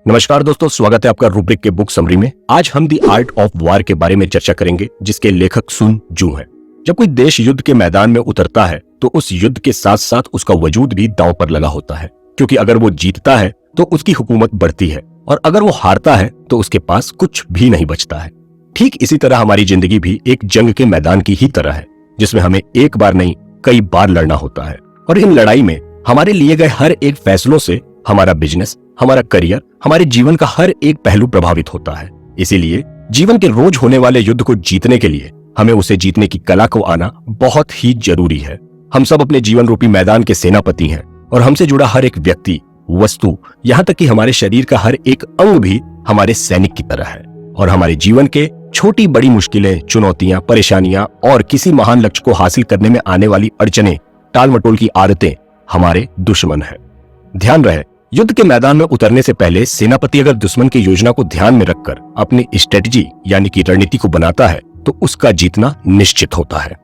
नमस्कार दोस्तों, स्वागत है आपका रूब्रिक के बुक समरी में। आज हम द आर्ट ऑफ वॉर के बारे में चर्चा करेंगे, जिसके लेखक सुन जू हैं। जब कोई देश युद्ध के मैदान में उतरता है तो उस युद्ध के साथ साथ उसका वजूद भी दांव पर लगा होता है, क्योंकि अगर वो जीतता है तो उसकी हुकूमत बढ़ती है और अगर वो हारता है तो उसके पास कुछ भी नहीं बचता है। ठीक इसी तरह हमारी जिंदगी भी एक जंग के मैदान की ही तरह है, जिसमें हमें एक बार नहीं कई बार लड़ना होता है। और इन लड़ाई में हमारे लिए गए हर एक फैसलों से हमारा बिजनेस, हमारा करियर, हमारे जीवन का हर एक पहलू प्रभावित होता है। इसीलिए जीवन के रोज होने वाले युद्ध को जीतने के लिए हमें उसे जीतने की कला को आना बहुत ही जरूरी है। हम सब अपने जीवन रूपी मैदान के सेनापति हैं और हमसे जुड़ा हर एक व्यक्ति, वस्तु, यहाँ तक कि हमारे शरीर का हर एक अंग भी हमारे सैनिक की तरह है। और हमारे जीवन के छोटी बड़ी मुश्किलें, चुनौतियां, परेशानियां और किसी महान लक्ष्य को हासिल करने में आने वाली अड़चने, टाल मटोल की आदतें हमारे दुश्मन है। ध्यान रहे, युद्ध के मैदान में उतरने से पहले सेनापति अगर दुश्मन की योजना को ध्यान में रखकर अपनी स्ट्रेटजी यानी कि रणनीति को बनाता है तो उसका जीतना निश्चित होता है।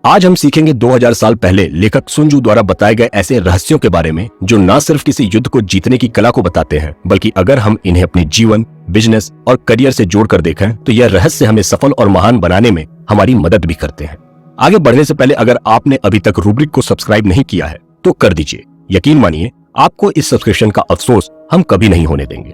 आज हम सीखेंगे 2000 साल पहले लेखक सुन जू द्वारा बताए गए ऐसे रहस्यों के बारे में, जो न सिर्फ किसी युद्ध को जीतने की कला को बताते हैं, बल्कि अगर हम इन्हें अपने जीवन, बिजनेस और करियर से जोड़कर देखें तो यह रहस्य हमें सफल और महान बनाने में हमारी मदद भी करते हैं। आगे बढ़ने से पहले अगर आपने अभी तक रूब्रिक को सब्सक्राइब नहीं किया है तो कर दीजिए। यकीन मानिए, आपको इस सब्सक्रिप्शन का अफसोस हम कभी नहीं होने देंगे।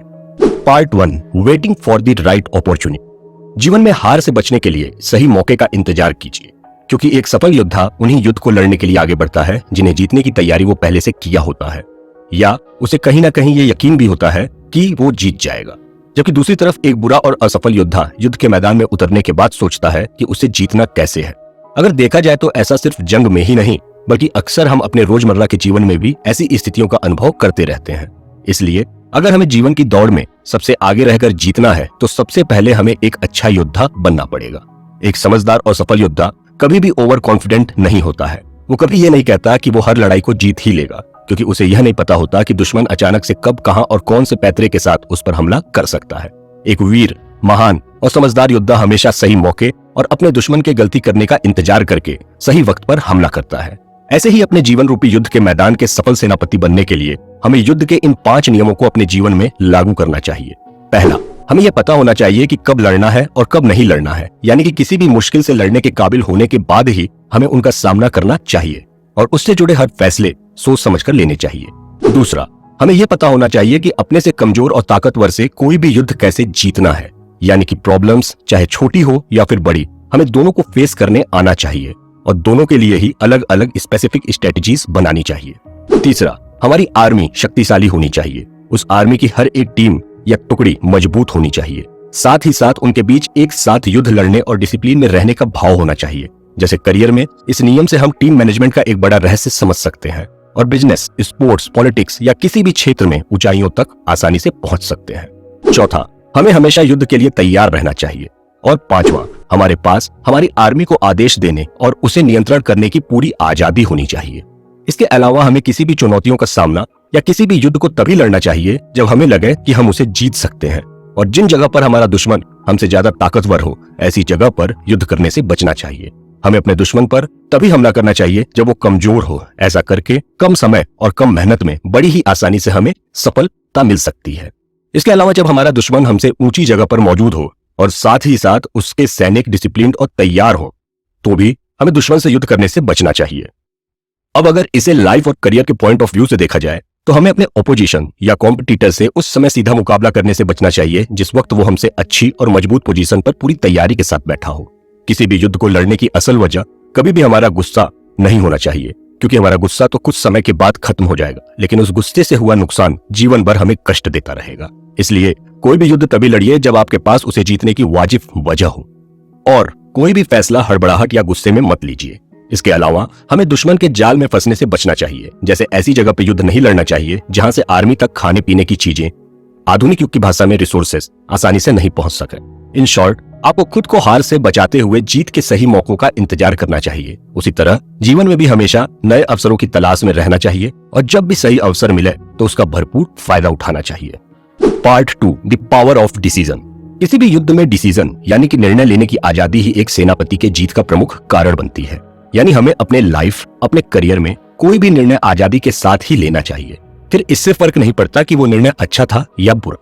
Part 1, waiting for the right opportunity. जीवन में हार से बचने के लिए सही मौके का इंतजार कीजिए, क्योंकि एक सफल योद्धा उन्हीं युद्ध को लड़ने के लिए आगे बढ़ता है जिन्हें जीतने की तैयारी वो पहले से किया होता है, या उसे कहीं ना कहीं ये यकीन भी होता है कि वो जीत जाएगा। जबकि दूसरी तरफ एक बुरा और असफल योद्धा युद्ध के मैदान में उतरने के बाद सोचता है कि उसे जीतना कैसे है। अगर देखा जाए तो ऐसा सिर्फ जंग में ही नहीं, बल्कि अक्सर हम अपने रोजमर्रा के जीवन में भी ऐसी स्थितियों का अनुभव करते रहते हैं। इसलिए अगर हमें जीवन की दौड़ में सबसे आगे रहकर जीतना है तो सबसे पहले हमें एक अच्छा योद्धा बनना पड़ेगा। एक समझदार और सफल योद्धा कभी भी ओवर कॉन्फिडेंट नहीं होता है। वो कभी ये नहीं कहता कि वो हर लड़ाई को जीत ही लेगा, क्योंकि उसे यह नहीं पता होता कि दुश्मन अचानक से कब, कहां और कौन से पैतरे के साथ उस पर हमला कर सकता है। एक वीर, महान और समझदार योद्धा हमेशा सही मौके और अपने दुश्मन के गलती करने का इंतजार करके सही वक्त पर हमला करता है। ऐसे ही अपने जीवन रूपी युद्ध के मैदान के सफल सेनापति बनने के लिए हमें युद्ध के इन 5 नियमों को अपने जीवन में लागू करना चाहिए। पहला, हमें यह पता होना चाहिए कि कब लड़ना है और कब नहीं लड़ना है, यानी कि किसी भी मुश्किल से लड़ने के काबिल होने के बाद ही हमें उनका सामना करना चाहिए और उससे जुड़े हर फैसले सोच समझकर लेने चाहिए। दूसरा, हमें यह पता होना चाहिए कि अपने से कमजोर और ताकतवर से कोई भी युद्ध कैसे जीतना है, यानी कि प्रॉब्लम्स चाहे छोटी हो या फिर बड़ी, हमें दोनों को फेस करने आना चाहिए और दोनों के लिए ही अलग अलग स्पेसिफिक स्ट्रेटजीज बनानी चाहिए। तीसरा, हमारी आर्मी शक्तिशाली होनी चाहिए। उस आर्मी की हर एक टीम या टुकड़ी मजबूत होनी चाहिए। साथ ही साथ उनके बीच एक साथ युद्ध लड़ने और डिसिप्लिन में रहने का भाव होना चाहिए। जैसे करियर में इस नियम से हम टीम मैनेजमेंट का एक बड़ा रहस्य समझ सकते हैं और बिजनेस, स्पोर्ट्स, पॉलिटिक्स या किसी भी क्षेत्र में ऊंचाइयों तक आसानी से पहुंच सकते हैं। चौथा, हमें हमेशा युद्ध के लिए तैयार रहना चाहिए। और पांचवा, हमारे पास हमारी आर्मी को आदेश देने और उसे नियंत्रण करने की पूरी आजादी होनी चाहिए। इसके अलावा हमें किसी भी चुनौतियों का सामना या किसी भी युद्ध को तभी लड़ना चाहिए जब हमें लगे कि हम उसे जीत सकते हैं, और जिन जगह पर हमारा दुश्मन हमसे ज्यादा ताकतवर हो, ऐसी जगह पर युद्ध करने से बचना चाहिए। हमें अपने दुश्मन पर तभी हमला करना चाहिए जब वो कमजोर हो। ऐसा करके कम समय और कम मेहनत में बड़ी ही आसानी से हमें सफलता मिल सकती है। इसके अलावा जब हमारा दुश्मन हमसे ऊंची जगह पर मौजूद हो और साथ ही साथ उसके सैनिक डिसिप्लिन और तैयार हो, तो भी हमें दुश्मन से युद्ध करने से बचना चाहिए। अब अगर इसे लाइफ और करियर के पॉइंट ऑफ व्यू से देखा जाए तो हमें अपने ओपोजिशन या कॉम्पिटिटर से उस समय सीधा मुकाबला करने से बचना चाहिए जिस वक्त वो हमसे अच्छी और मजबूत पोजीशन पर पूरी तैयारी के साथ बैठा हो। किसी भी युद्ध को लड़ने की असल वजह कभी भी हमारा गुस्सा नहीं होना चाहिए, क्योंकि हमारा गुस्सा तो कुछ समय के बाद खत्म हो जाएगा, लेकिन उस गुस्से से हुआ नुकसान जीवन भर हमें कष्ट देता रहेगा। इसलिए कोई भी युद्ध तभी लड़िए जब आपके पास उसे जीतने की वाजिब वजह हो, और कोई भी फैसला हड़बड़ाहट या गुस्से में मत लीजिए। इसके अलावा हमें दुश्मन के जाल में फंसने से बचना चाहिए। जैसे ऐसी जगह पर युद्ध नहीं लड़ना चाहिए जहां से आर्मी तक खाने पीने की चीजें, आधुनिक युग की भाषा में रिसोर्सेस, आसानी से नहीं पहुंच सके। इन शॉर्ट, आपको खुद को हार से बचाते हुए जीत के सही मौकों का इंतजार करना चाहिए। उसी तरह जीवन में भी हमेशा नए अवसरों की तलाश में रहना चाहिए और जब भी सही अवसर मिले तो उसका भरपूर फायदा उठाना चाहिए। Part 2, the power of decision. किसी भी युद्ध में डिसीजन यानी कि निर्णय लेने की आजादी ही एक सेनापति के जीत का प्रमुख कारण बनती है। यानी हमें अपने लाइफ, अपने करियर में कोई भी निर्णय आजादी के साथ ही लेना चाहिए। फिर इससे फर्क नहीं पड़ता कि वो निर्णय अच्छा था या बुरा।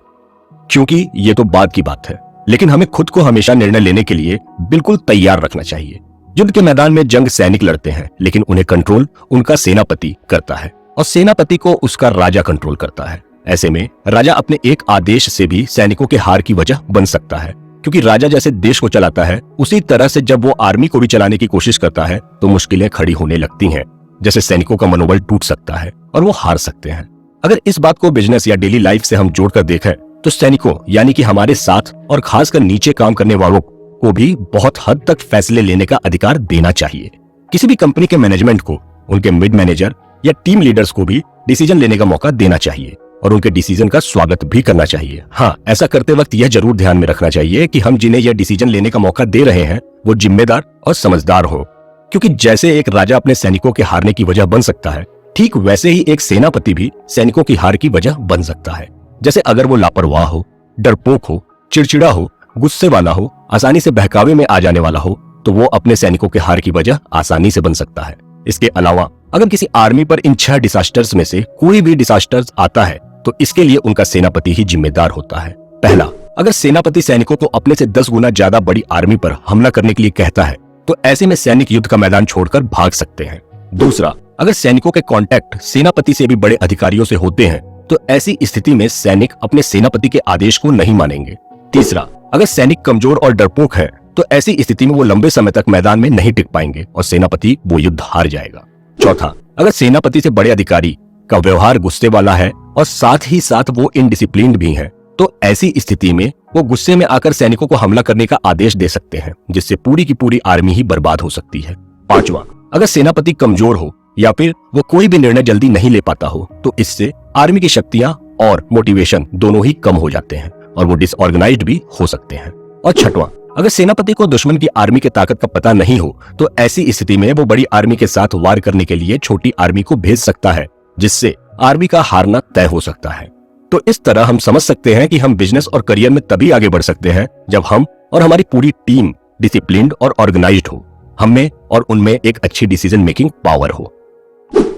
क्योंकि ये तो बाद की बात है, लेकिन हमें खुद को हमेशा निर्णय लेने के लिए बिल्कुल तैयार रखना चाहिए। युद्ध के मैदान में जंग सैनिक लड़ते हैं, लेकिन उन्हें कंट्रोल उनका सेनापति करता है और सेनापति को उसका राजा कंट्रोल करता है। ऐसे में राजा अपने एक आदेश से भी सैनिकों के हार की वजह बन सकता है, क्योंकि राजा जैसे देश को चलाता है उसी तरह से जब वो आर्मी को भी चलाने की कोशिश करता है तो मुश्किलें खड़ी होने लगती हैं। जैसे सैनिकों का मनोबल टूट सकता है और वो हार सकते हैं। अगर इस बात को बिजनेस या डेली लाइफ से हम जोड़कर देखें तो सैनिकों यानी कि हमारे साथ और खासकर नीचे काम करने वालों को भी बहुत हद तक फैसले लेने का अधिकार देना चाहिए। किसी भी कंपनी के मैनेजमेंट को उनके मिड मैनेजर या टीम लीडर्स को भी डिसीजन लेने का मौका देना चाहिए और उनके डिसीजन का स्वागत भी करना चाहिए। हाँ, ऐसा करते वक्त यह जरूर ध्यान में रखना चाहिए कि हम जिन्हें यह डिसीजन लेने का मौका दे रहे हैं वो जिम्मेदार और समझदार हो, क्योंकि जैसे एक राजा अपने सैनिकों के हारने की वजह बन सकता है, ठीक वैसे ही एक सेनापति भी सैनिकों की हार की वजह बन सकता है। जैसे अगर वो लापरवाह हो, डरपोक हो, चिड़चिड़ा हो, गुस्से वाला हो, आसानी से बहकावे में आ जाने वाला हो, तो वो अपने सैनिकों के हार की वजह आसानी से बन सकता है। इसके अलावा अगर किसी आर्मी पर इन 6 डिजास्टर्स में से कोई भी डिजास्टर्स आता है तो इसके लिए उनका सेनापति ही जिम्मेदार होता है। पहला, अगर सेनापति सैनिकों को अपने से 10 गुना ज्यादा बड़ी आर्मी पर हमला करने के लिए कहता है तो ऐसे में सैनिक युद्ध का मैदान छोड़कर भाग सकते हैं। दूसरा, अगर सैनिकों के कांटेक्ट सेनापति से भी बड़े अधिकारियों से होते हैं तो ऐसी स्थिति में सैनिक अपने सेनापति के आदेश को नहीं मानेंगे। तीसरा, अगर सैनिक कमजोर और डरपोक है तो ऐसी स्थिति में वो लंबे समय तक मैदान में नहीं टिक पाएंगे और सेनापति वो युद्ध हार जाएगा। चौथा, अगर सेनापति से बड़े अधिकारी का व्यवहार गुस्से वाला है और साथ ही साथ वो इनडिसिप्लिन्ड भी है तो ऐसी स्थिति में वो गुस्से में आकर सैनिकों को हमला करने का आदेश दे सकते हैं, जिससे पूरी की पूरी आर्मी ही बर्बाद हो सकती है। पांचवा, अगर सेनापति कमजोर हो या फिर वो कोई भी निर्णय जल्दी नहीं ले पाता हो तो इससे आर्मी की शक्तियां और मोटिवेशन दोनों ही कम हो जाते हैं और वो डिसऑर्गेनाइज्ड भी हो सकते हैं। और छठवां, अगर सेनापति को दुश्मन की आर्मी की ताकत का पता नहीं हो तो ऐसी स्थिति में वो बड़ी आर्मी के साथ वार करने के लिए छोटी आर्मी को भेज सकता है, जिससे आर्मी का हारना तय हो सकता है। तो इस तरह हम समझ सकते हैं कि हम बिजनेस और करियर में तभी आगे बढ़ सकते हैं जब हम और हमारी पूरी टीम डिसिप्लिन्ड और ऑर्गेनाइज्ड हो, हमें और उनमें एक अच्छी डिसीजन मेकिंग पावर हो।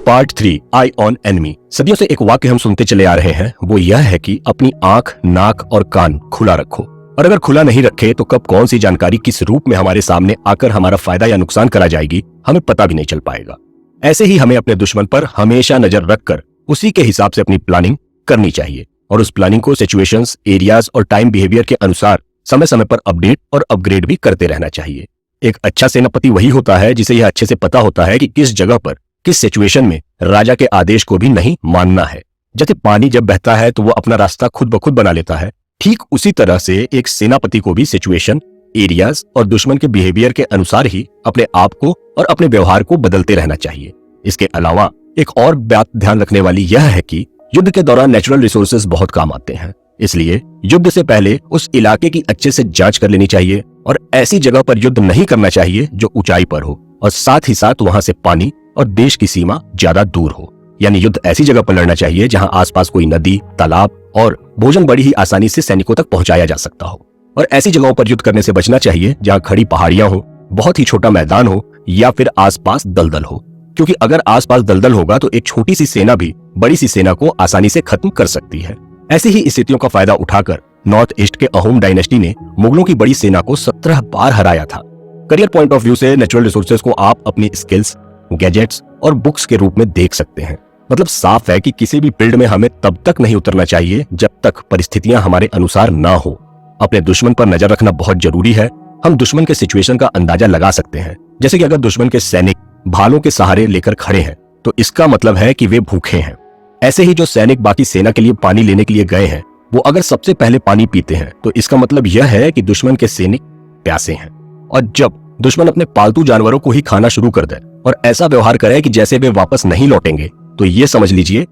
Part 3, I on enemy. सदियों से एक वाक्य हम सुनते चले आ रहे हैं, वो यह है कि अपनी आंख, नाक और कान खुला रखो, और अगर खुला नहीं रखे तो कब कौन सी जानकारी किस रूप में हमारे सामने आकर हमारा फायदा या नुकसान करा जाएगी हमें पता भी नहीं चल पाएगा। ऐसे ही हमें अपने दुश्मन पर हमेशा नजर रखकर उसी के हिसाब से अपनी प्लानिंग करनी चाहिए और उस प्लानिंग को सिचुएशंस, एरियाज और टाइम बिहेवियर के अनुसार समय समय पर अपडेट और अपग्रेड भी करते रहना चाहिए। एक अच्छा सेनापति वही होता है जिसे यह अच्छे से पता होता है कि किस जगह पर, किस सिचुएशन में राजा के आदेश को भी नहीं मानना है। जैसे पानी जब बहता है तो वो अपना रास्ता खुद ब खुद बना लेता है, ठीक उसी तरह से एक सेनापति को भी सिचुएशन, एरियाज और दुश्मन के बिहेवियर के अनुसार ही अपने आप को और अपने व्यवहार को बदलते रहना चाहिए। इसके अलावा एक और बात ध्यान रखने वाली यह है कि युद्ध के दौरान नेचुरल रिसोर्सेज बहुत काम आते हैं, इसलिए युद्ध से पहले उस इलाके की अच्छे से जांच कर लेनी चाहिए और ऐसी जगह पर युद्ध नहीं करना चाहिए जो ऊंचाई पर हो और साथ ही साथ वहां से पानी और देश की सीमा ज्यादा दूर हो। यानी युद्ध ऐसी जगह पर लड़ना चाहिए जहां आसपास कोई नदी, तालाब और भोजन बड़ी ही आसानी से सैनिकों तक पहुंचाया जा सकता हो। और ऐसी जगहों पर युद्ध करने से बचना चाहिए जहां खड़ी पहाड़ियां हो, बहुत ही छोटा मैदान हो या फिर आसपास दलदल हो, क्योंकि अगर आसपास दलदल होगा तो एक छोटी सी सेना भी बड़ी सी सेना को आसानी से खत्म कर सकती है। ऐसी ही स्थितियों का फायदा उठाकर नॉर्थ ईस्ट के अहोम डायनेस्टी ने मुगलों की बड़ी सेना को 17 बार हराया था। करियर पॉइंट ऑफ व्यू से नेचुरल रिसोर्सेज को आप अपनी स्किल्स, गैजेट्स और बुक्स के रूप में देख सकते हैं। मतलब साफ है कि किसी भी फील्ड में हमें तब तक नहीं उतरना चाहिए जब तक परिस्थितियां हमारे अनुसार ना हो। अपने दुश्मन पर नजर रखना बहुत जरूरी है। हम दुश्मन के सिचुएशन का अंदाजा लगा सकते हैं, जैसे कि अगर दुश्मन के सैनिक भालों के सहारे लेकर खड़े हैं तो इसका मतलब है कि वे भूखे हैं। ऐसे ही जो सैनिक बाकी सेना के लिए पानी लेने के लिए गए हैं वो अगर सबसे पहले पानी पीते हैं तो इसका मतलब यह है कि दुश्मन के सैनिक प्यासे हैं। और जब दुश्मन अपने पालतू जानवरों को ही खाना शुरू कर दे और ऐसा व्यवहार करे कि जैसे वे वापस नहीं लौटेंगे तो ये समझ लीजिए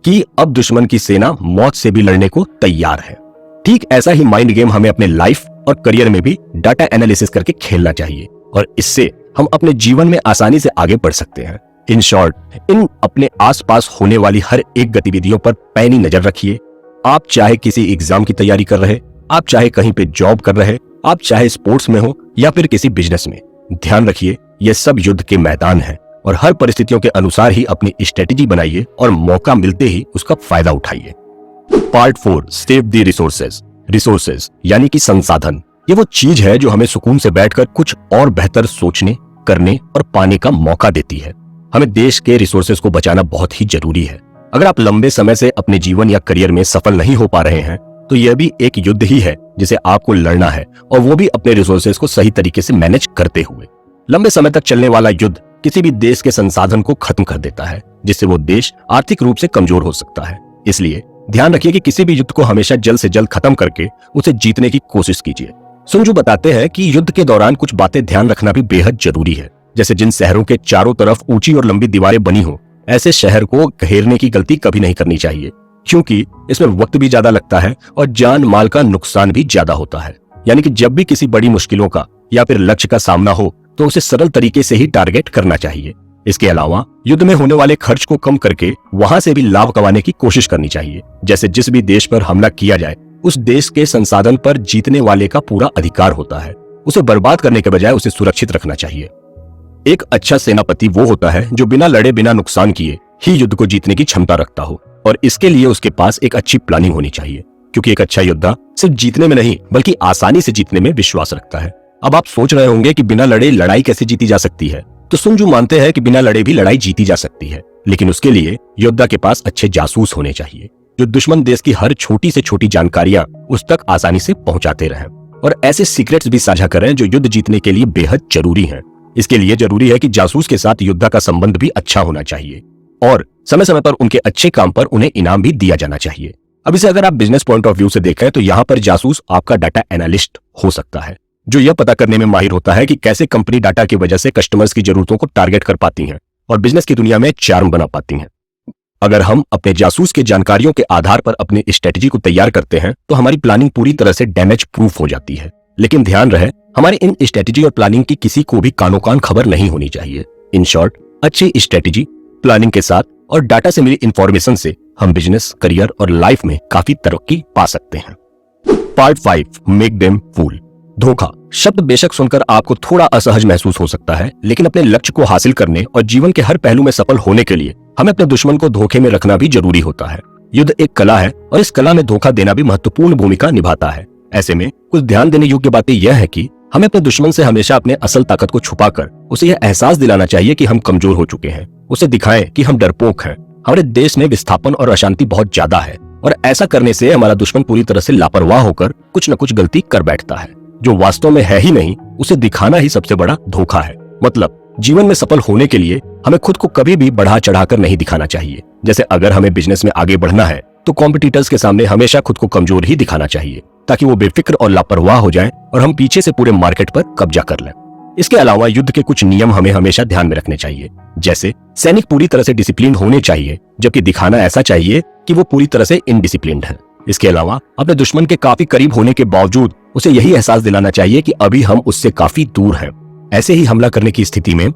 कि अब दुश्मन की सेना मौत से भी लड़ने को तैयार है। ठीक ऐसा ही माइंड गेम हमें अपने लाइफ और करियर में भी डाटा एनालिसिस करके खेलना चाहिए और इससे हम अपने जीवन में आसानी से आगे बढ़ सकते हैं। इन शॉर्ट, इन अपने आसपास होने वाली हर एक गतिविधियों पर पैनी नजर रखिए। आप चाहे किसी एग्जाम की तैयारी कर रहे, आप चाहे कहीं पे जॉब कर रहे, आप चाहे स्पोर्ट्स में हो या फिर किसी बिजनेस में, ध्यान रखिए ये सब युद्ध के मैदान है और हर परिस्थितियों के अनुसार ही अपनी स्ट्रेटेजी बनाइए और मौका मिलते ही उसका फायदा उठाइए। Part 4, save the resources. Resources यानी कि संसाधन, ये वो चीज है जो हमें सुकून से बैठकर कुछ और बेहतर सोचने, करने और पाने का मौका देती है। हमें देश के रिसोर्सेज को बचाना बहुत ही जरूरी है। अगर आप लंबे समय से अपने जीवन या करियर में सफल नहीं हो पा रहे हैं तो यह भी एक युद्ध ही है जिसे आपको लड़ना है, और वो भी अपने रिसोर्सेज को सही तरीके से मैनेज करते हुए। लंबे समय तक चलने वाला युद्ध किसी भी देश के संसाधन को खत्म कर देता है, जिससे वो देश आर्थिक रूप से कमजोर हो सकता है। इसलिए ध्यान रखिए कि किसी भी युद्ध को हमेशा जल्द से जल्द खत्म करके उसे जीतने की कोशिश कीजिए। सुन तzu बताते हैं कि युद्ध के दौरान कुछ बातें ध्यान रखना भी बेहद जरूरी है। जैसे जिन शहरों के चारों तरफ ऊंची और लंबी दीवारें बनी हो, ऐसे शहर को घेरने की गलती कभी नहीं करनी चाहिए, क्योंकि इसमें वक्त भी ज्यादा लगता है और जान माल का नुकसान भी ज्यादा होता है। यानी कि जब भी किसी बड़ी मुश्किलों का या फिर लक्ष्य का सामना हो तो उसे सरल तरीके से ही टारगेट करना चाहिए। इसके अलावा युद्ध में होने वाले खर्च को कम करके वहां से भी लाभ कमाने की कोशिश करनी चाहिए। जैसे जिस भी देश पर हमला किया जाए उस देश के संसाधन पर जीतने वाले का पूरा अधिकार होता है। उसे बर्बाद करने के बजाय उसे सुरक्षित रखना चाहिए। एक अच्छा सेनापति वो होता है जो बिना लड़े बिना नुकसान किए ही युद्ध को जीतने की क्षमता रखता हो, और इसके लिए उसके पास एक अच्छी प्लानिंग होनी चाहिए, क्योंकि एक अच्छा योद्धा सिर्फ जीतने में नहीं बल्कि आसानी से जीतने में विश्वास रखता है। अब आप सोच रहे होंगे कि बिना लड़े लड़ाई कैसे जीती जा सकती है, तो सुन तzu मानते हैं कि बिना लड़े भी लड़ाई जीती जा सकती है, लेकिन उसके लिए योद्धा के पास अच्छे जासूस होने चाहिए जो दुश्मन देश की हर छोटी से छोटी जानकारियां उस तक आसानी से पहुंचाते रहें, और ऐसे सीक्रेट्स भी साझा करें जो युद्ध जीतने के लिए बेहद जरूरी हैं। इसके लिए जरूरी है कि जासूस के साथ योद्धा का संबंध भी अच्छा होना चाहिए, और समय समय पर उनके अच्छे काम पर उन्हें इनाम भी दिया जाना चाहिए। अब इसे अगर आप बिजनेस पॉइंट ऑफ व्यू से देखें तो यहाँ पर जासूस आपका डाटा एनालिस्ट हो सकता है, जो यह पता करने में माहिर होता है कि कैसे कंपनी डाटा की वजह से कस्टमर्स की जरूरतों को टारगेट कर पाती है और बिजनेस की दुनिया में चार्म बना पाती है। अगर हम अपने जासूस के जानकारियों के आधार पर अपनी स्ट्रेटेजी को तैयार करते हैं तो हमारी प्लानिंग पूरी तरह से डैमेज प्रूफ हो जाती है। लेकिन ध्यान रहे, हमारी इन स्ट्रेटेजी और प्लानिंग की किसी को भी कानो कान खबर नहीं होनी चाहिए। इन शॉर्ट, अच्छी स्ट्रेटेजी, प्लानिंग के साथ और डाटा से मिली इंफॉर्मेशन से हम बिजनेस, करियर और लाइफ में काफी तरक्की पा सकते हैं। पार्ट 5, मेक देम फूल। धोखा शब्द बेशक सुनकर आपको थोड़ा असहज महसूस हो सकता है, लेकिन अपने लक्ष्य को हासिल करने और जीवन के हर पहलू में सफल होने के लिए हमें अपने दुश्मन को धोखे में रखना भी जरूरी होता है। युद्ध एक कला है और इस कला में धोखा देना भी महत्वपूर्ण भूमिका निभाता है। ऐसे में कुछ ध्यान देने योग्य बातें यह है कि हमें अपने दुश्मन से हमेशा अपने असल ताकत को छुपाकर उसे यह एहसास दिलाना चाहिए कि हम कमजोर हो चुके हैं। उसे दिखाएं कि हम डरपोक हैं। हमारे देश में विस्थापन और अशांति बहुत ज्यादा है, और ऐसा करने से हमारा दुश्मन पूरी तरह से लापरवाह होकर कुछ न कुछ गलती कर बैठता है जो वास्तव में है ही नहीं। उसे दिखाना ही सबसे बड़ा धोखा है। मतलब जीवन में सफल होने के लिए हमें खुद को कभी भी बढ़ा चढ़ाकर नहीं दिखाना चाहिए। जैसे अगर हमें बिजनेस में आगे बढ़ना है तो कॉम्पिटिटर्स के सामने हमेशा खुद को कमजोर ही दिखाना चाहिए, ताकि वो बेफिक्र और लापरवाह हो जाएं और हम पीछे से पूरे मार्केट पर कब्जा कर लें। इसके अलावा युद्ध के कुछ नियम हमें हमेशा ध्यान में रखने चाहिए। जैसे सैनिक पूरी तरह से डिसिप्लिन होने चाहिए, जबकि दिखाना ऐसा चाहिए कि वो पूरी तरह से इनडिसिप्लिन्ड है। इसके अलावा अपने दुश्मन के काफी करीब होने के बावजूद उसे यही एहसास दिलाना चाहिए कि अभी हम उससे काफी दूर हैं। ऐसे ही हमला करने की स्थिति में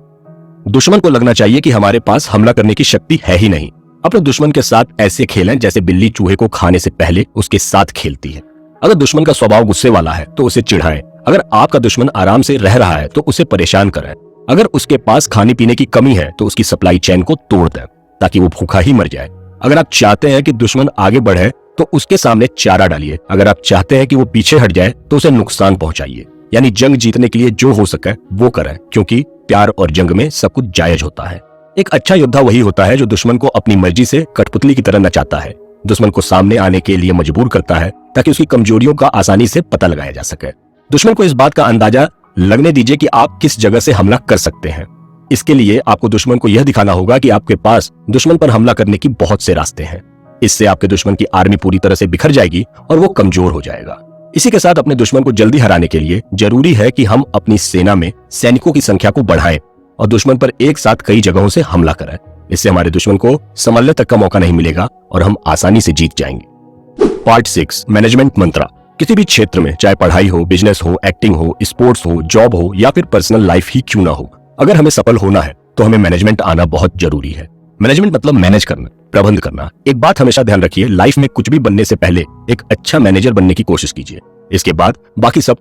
दुश्मन को लगना चाहिए कि हमारे पास हमला करने की शक्ति है ही नहीं। अपने दुश्मन के साथ ऐसे खेलें जैसे बिल्ली चूहे को खाने से पहले उसके साथ खेलती है। अगर दुश्मन का स्वभाव गुस्से वाला है तो उसे चिढ़ाएं। अगर आपका दुश्मन आराम से रह रहा है तो उसे परेशान करें। अगर उसके पास खाने पीने की कमी है तो उसकी सप्लाई चेन को तोड़ दें ताकि वो भूखा ही मर जाए। अगर आप चाहते हैं कि दुश्मन आगे बढ़े तो उसके सामने चारा डालिए। अगर आप चाहते हैं कि वो पीछे हट जाए तो उसे नुकसान पहुंचाइए। यानी जंग जीतने के लिए जो हो सके वो करें, क्योंकि प्यार और जंग में सब कुछ जायज होता है। एक अच्छा योद्धा वही होता है जो दुश्मन को अपनी मर्जी से कठपुतली की तरह नचाता है, दुश्मन को सामने आने के लिए मजबूर करता है ताकि उसकी कमजोरियों का आसानी से पता लगाया जा सके। दुश्मन को इस बात का अंदाजा लगने दीजिए कि आप किस जगह से हमला कर सकते हैं। इसके लिए आपको दुश्मन को यह दिखाना होगा कि आपके पास दुश्मन पर हमला करने की बहुत से रास्ते हैं। इससे आपके दुश्मन की आर्मी पूरी तरह से बिखर जाएगी और वो कमजोर हो जाएगा। इसी के साथ अपने दुश्मन को जल्दी हराने के लिए जरूरी है कि हम अपनी सेना में सैनिकों की संख्या को बढ़ाएं और दुश्मन पर एक साथ कई जगहों से हमला करें। इससे हमारे दुश्मन को संभलने तक का मौका नहीं मिलेगा और हम आसानी से जीत जाएंगे। पार्ट 6, मैनेजमेंट मंत्रा। किसी भी क्षेत्र में, चाहे पढ़ाई हो, बिजनेस हो, एक्टिंग हो, स्पोर्ट्स हो, जॉब हो या फिर पर्सनल लाइफ ही क्यों ना हो, अगर हमें सफल होना है तो हमें मैनेजमेंट आना बहुत जरूरी है। मैनेजमेंट मतलब मैनेज करना, प्रबंध करना। एक बात हमेशा ध्यान रखिए, लाइफ में कुछ भी बनने से पहले एक अच्छा मैनेजर बनने की कोशिश कीजिए। इसके बाद बाकी सब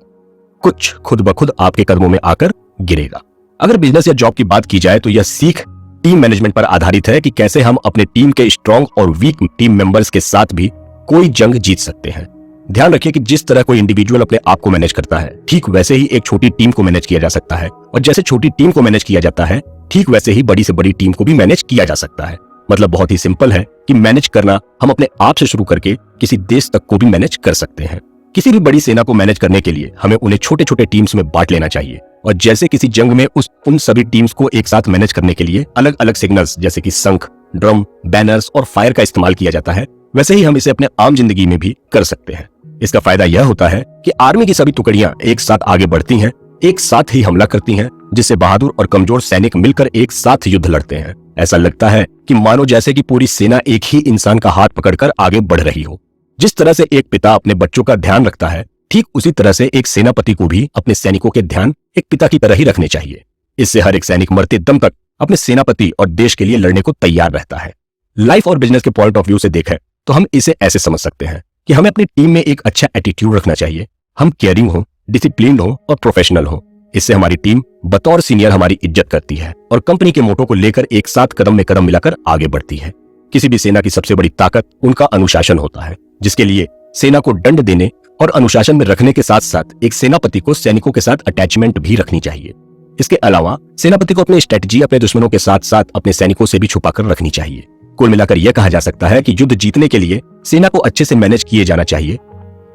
कुछ खुद ब खुद आपके कदमों में आकर गिरेगा। अगर बिजनेस या जॉब की बात की जाए तो यह सीख टीम मैनेजमेंट पर आधारित है कि कैसे हम अपने टीम के स्ट्रॉन्ग और वीक टीम मेंबर्स के साथ भी कोई जंग जीत सकते हैं। ध्यान रखिए कि जिस तरह कोई इंडिविजुअल अपने आप को मैनेज करता है, ठीक वैसे ही एक छोटी टीम को मैनेज किया जा सकता है, और जैसे छोटी टीम को मैनेज किया जाता है, ठीक वैसे ही बड़ी से बड़ी टीम को भी मैनेज किया जा सकता है। मतलब बहुत ही सिंपल है कि मैनेज करना हम अपने आप से शुरू करके किसी देश तक को भी मैनेज कर सकते हैं। किसी भी बड़ी सेना को मैनेज करने के लिए हमें उन्हें छोटे छोटे टीम्स में बांट लेना चाहिए, और जैसे किसी जंग में उन सभी टीम्स को एक साथ मैनेज करने के लिए अलग अलग सिग्नल्स जैसे कि शंख, ड्रम, बैनर्स और फायर का इस्तेमाल किया जाता है, वैसे ही हम इसे अपने आम जिंदगी में भी कर सकते हैं। इसका फायदा यह होता है कि आर्मी की सभी टुकड़ियां एक साथ आगे बढ़ती हैं, एक साथ ही हमला करती हैं, जिससे बहादुर और कमजोर सैनिक मिलकर एक साथ युद्ध लड़ते हैं। ऐसा लगता है कि मानो जैसे कि पूरी सेना एक ही इंसान का हाथ पकड़कर आगे बढ़ रही हो। जिस तरह से एक पिता अपने बच्चों का ध्यान रखता है, ठीक उसी तरह से एक सेनापति को भी अपने सैनिकों के ध्यान एक पिता की तरह ही रखने चाहिए। इससे हर एक सैनिक मरते दम तक अपने सेनापति और देश के लिए लड़ने को तैयार रहता है। लाइफ और बिजनेस के पॉइंट ऑफ व्यू से देखें तो हम इसे ऐसे समझ सकते हैं कि हमें अपनी टीम में एक अच्छा एटीट्यूड रखना चाहिए। हम केयरिंग हो, डिसिप्लिन्ड हो और प्रोफेशनल हो। इससे हमारी टीम बतौर सीनियर हमारी इज्जत करती है और कंपनी के मोटो को लेकर एक साथ कदम में कदम मिलाकर आगे बढ़ती है। किसी भी सेना की सबसे बड़ी ताकत उनका अनुशासन होता है, जिसके लिए सेना को दंड देने और अनुशासन में रखने के साथ साथ एक सेनापति को सैनिकों के साथ अटैचमेंट भी रखनी चाहिए। इसके अलावा सेनापति को अपनी स्ट्रेटजी अपने दुश्मनों के साथ साथ अपने सैनिकों से भी छुपाकर रखनी चाहिए। कुल मिलाकर यह कहा जा सकता है कि युद्ध जीतने के लिए सेना को अच्छे से मैनेज किए जाना चाहिए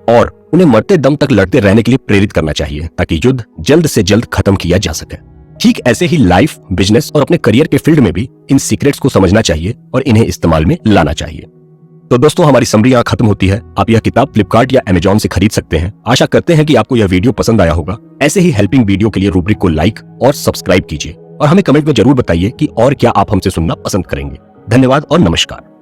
और उन्हें मरते दम तक लड़ते रहने के लिए प्रेरित करना चाहिए, ताकि युद्ध जल्द से जल्द खत्म किया जा सके। ठीक ऐसे ही लाइफ, बिजनेस और अपने करियर के फील्ड में भी इन सीक्रेट्स को समझना चाहिए और इन्हें इस्तेमाल में लाना चाहिए। तो दोस्तों, हमारी समरी यहाँ खत्म होती है। आप यह किताब फ्लिपकार्ट या अमेजॉन से खरीद सकते हैं। आशा करते हैं कि आपको यह वीडियो पसंद आया होगा। ऐसे ही हेल्पिंग वीडियो के लिए रूब्रिक को लाइक और सब्सक्राइब कीजिए और हमें कमेंट में जरूर बताइए कि और क्या आप हमसे सुनना पसंद करेंगे। धन्यवाद और नमस्कार।